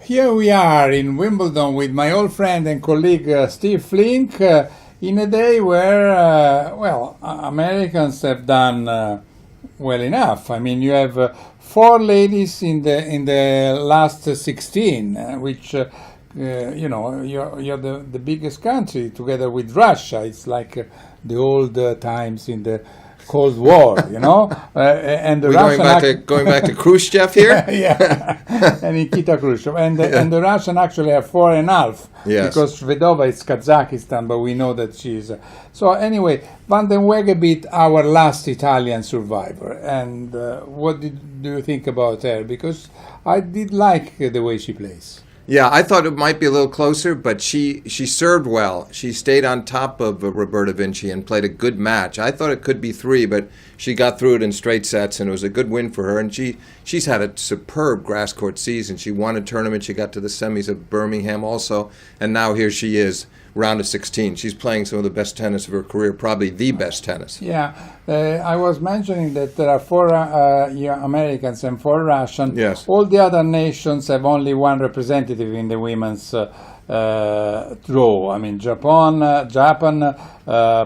here we are in Wimbledon with my old friend and colleague Steve Flink in a day where, Americans have done well enough. I mean, you have 4 ladies in the last 16, which you're the biggest country together with Russia. It's like the old times in the Cold War, and the going back to Khrushchev here. Yeah, and Nikita Khrushchev, and the Russian actually are 4.5. Yes. Because Svedova is Kazakhstan, but we know that she's. So anyway, Van den Wegebit, our last Italian survivor, and what do you think about her? Because I did like the way she plays. Yeah, I thought it might be a little closer, but she served well. She stayed on top of Roberta Vinci and played a good match. I thought it could be 3, but she got through it in straight sets, and it was a good win for her. And she's had a superb grass court season. She won a tournament. She got to the semis of Birmingham also, and now here she is, round of 16. She's playing some of the best tennis of her career, probably the best tennis. Yeah, I was mentioning that there are 4 Americans and 4 Russians. Yes. All the other nations have only 1 representative in the women's draw. I mean, Japan,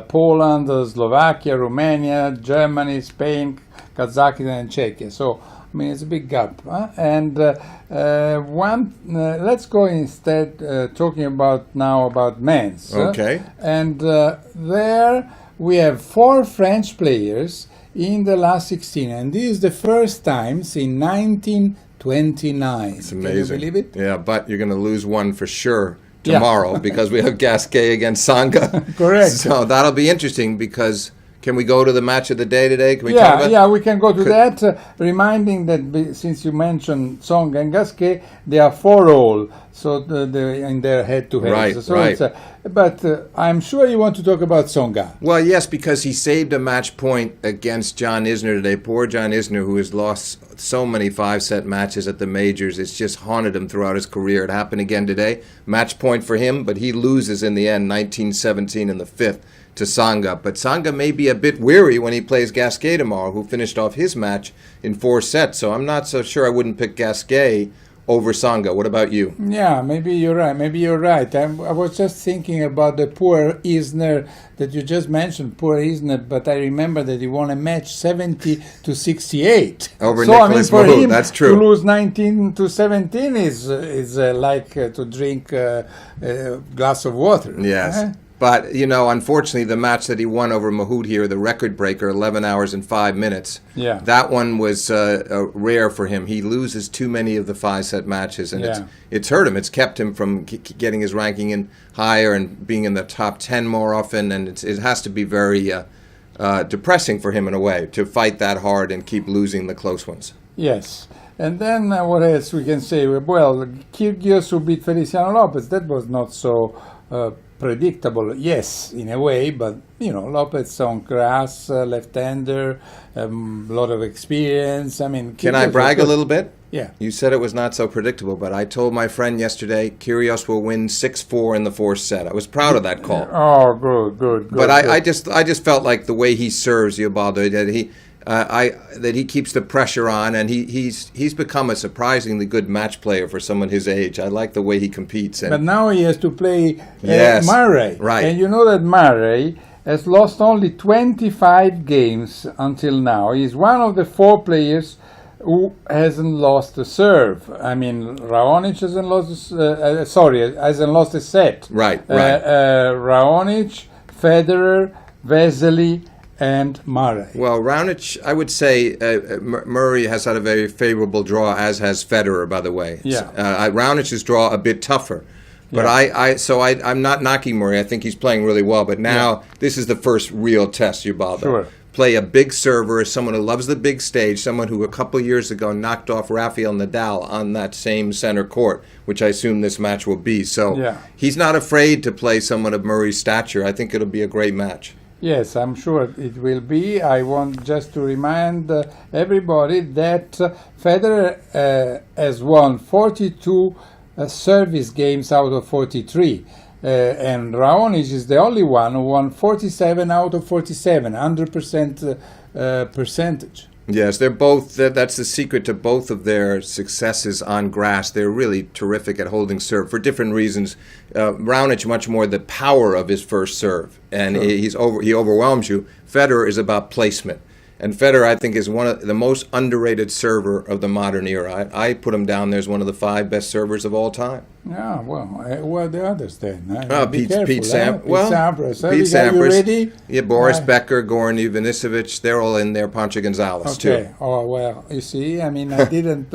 Poland, Slovakia, Romania, Germany, Spain, Kazakhstan, and Czechia. So, I mean, it's a big gap. Huh? And let's go instead talking about men's. Okay. And there we have 4 French players in the last 16, and this is the first time since 1929. It's amazing. Can you believe it? Yeah, but you're going to lose one for sure tomorrow because we have Gasquet against Tsonga. Correct. So that'll be interesting because. Can we go to the match of the day today? Can we talk about we can go to that. Reminding that since you mentioned Tsonga and Gasquet, they are 4-all, so they're in their head-to-head. Right, so right. But I'm sure you want to talk about Tsonga. Well, yes, because he saved a match point against John Isner today. Poor John Isner, who has lost so many 5-set matches at the majors. It's just haunted him throughout his career. It happened again today. Match point for him, but he loses in the end, 19-17 in the 5th. To Tsonga, but Tsonga may be a bit weary when he plays Gasquet tomorrow, who finished off his match in 4 sets. So I'm not so sure I wouldn't pick Gasquet over Tsonga. What about you? Yeah, maybe you're right. I was just thinking about the poor Isner that you just mentioned, poor Isner, but I remember that he won a match 70-68. Over so, Nicholas for Mahut, him, that's true. To lose 19-17 is like to drink a glass of water. Yes. But, unfortunately, the match that he won over Mahut here, the record breaker, 11 hours and 5 minutes, that one was rare for him. He loses too many of the 5-set matches, and it's hurt him. It's kept him from getting his ranking in higher and being in the top 10 more often, and it has to be very depressing for him in a way to fight that hard and keep losing the close ones. Yes. And then what else we can say? Well, Kyrgios who beat Feliciano Lopez, that was not so predictable, yes, in a way, but Lopez on grass, left-hander, lot of experience. I mean, can I brag a little bit? Yeah. You said it was not so predictable, but I told my friend yesterday Kyrgios will win 6-4 in the 4th set. I was proud of that call. Oh, good. But I just felt like the way he serves Ubaldo, that he keeps the pressure on, and he's become a surprisingly good match player for someone his age. I like the way he competes. But now he has to play Murray. Right. And you know that Murray has lost only 25 games until now. He's one of the 4 players who hasn't lost a serve. I mean, Raonic hasn't lost a set. Right. Raonic, Federer, Vesely, and Murray. Well, Raonic, I would say Murray has had a very favorable draw, as has Federer, by the way. Yeah. Raonic's draw a bit tougher. But I'm not knocking Murray. I think he's playing really well. But now this is the first real test, Ubaldo. Sure. Play a big server, someone who loves the big stage, someone who a couple years ago knocked off Rafael Nadal on that same center court, which I assume this match will be. So he's not afraid to play someone of Murray's stature. I think it'll be a great match. Yes, I'm sure it will be. I want just to remind everybody that Federer has won 42 service games out of 43. And Raonic is the only one who won 47 out of 47, 100% percentage. Yes, they're both. That's the secret to both of their successes on grass. They're really terrific at holding serve for different reasons. Raonic much more the power of his first serve, and Sure. he overwhelms you. Federer is about placement, and Federer I think is one of the most underrated server of the modern era. I put him down there as one of the 5 best servers of all time. Yeah, well, what the others then? Be Pete careful, Pete Sampras. Pete Sampras. Pete Are you Sampras. ready? Yeah, Boris Uh, Becker, Goran Ivanisevic. They're all in there. Pancho Gonzalez Okay. too. Oh well, you see, I mean, I didn't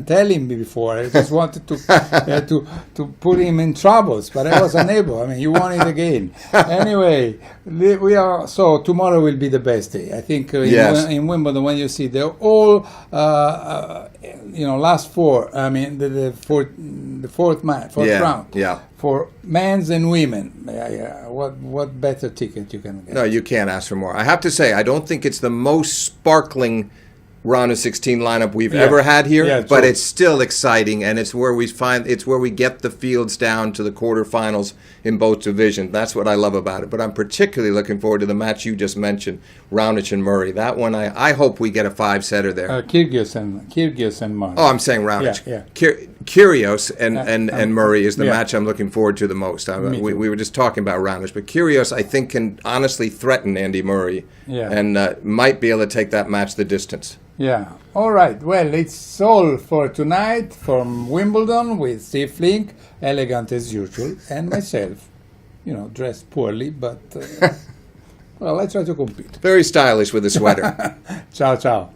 tell him before. I just wanted to put him in troubles, but I was unable. I mean, you won it again. Anyway, we are so tomorrow will be the best day. I think Yes. in Wimbledon when you see they're all last 4. I mean the fourth match, fourth round. Yeah. For men's and women. Yeah. What better ticket you can get? No, you can't ask for more. I have to say, I don't think it's the most sparkling round of 16 lineup we've ever had here, Yeah, but true. it's still exciting, and it's where we get the fields down to the quarterfinals in both divisions. That's what I love about it. But I'm particularly looking forward to the match you just mentioned, Raonic and Murray. That one, I hope we get a 5-setter there. Kyrgios and Murray. Oh, I'm saying Raonic. Yeah. Kyrgios and Murray is the yeah. match I'm looking forward to the most. Me We too. were just talking about Raonic, but Kyrgios I think can honestly threaten Andy Murray, Yeah. and might be able to take that match the distance. Yeah. All right. Well, it's all for tonight from Wimbledon with Steve Flink, elegant as usual, and myself, dressed poorly, but well, I try to compete. Very stylish with a sweater. Ciao, ciao.